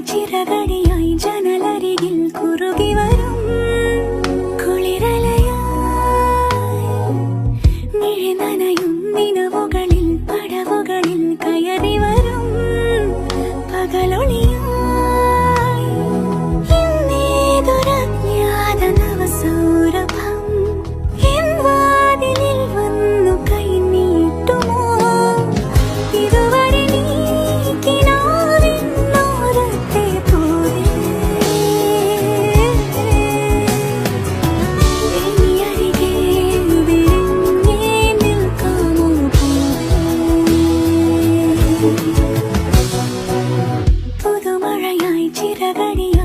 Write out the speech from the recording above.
ചിറകടിയായി ജനലരികിൽ കുറുകി വരും കുളിരലയായി മിഴി നനയും നിലവുകളിൽ പടവുകളിൽ കയറി വരും പകലൊളിയായി ഇന്നേതൊരജ്ഞാത നവസൗരഭം എൻ വാതിലിൽ വന്നു കൈ നീട്ടുമോ ഇതുവരെ നീ കിനാവിനോരത്തെ പോലെ ഇനി അരികെ വിരിഞ്ഞേ നിൽക്കാമോ പുതുമഴയായി ചിറകടിയായി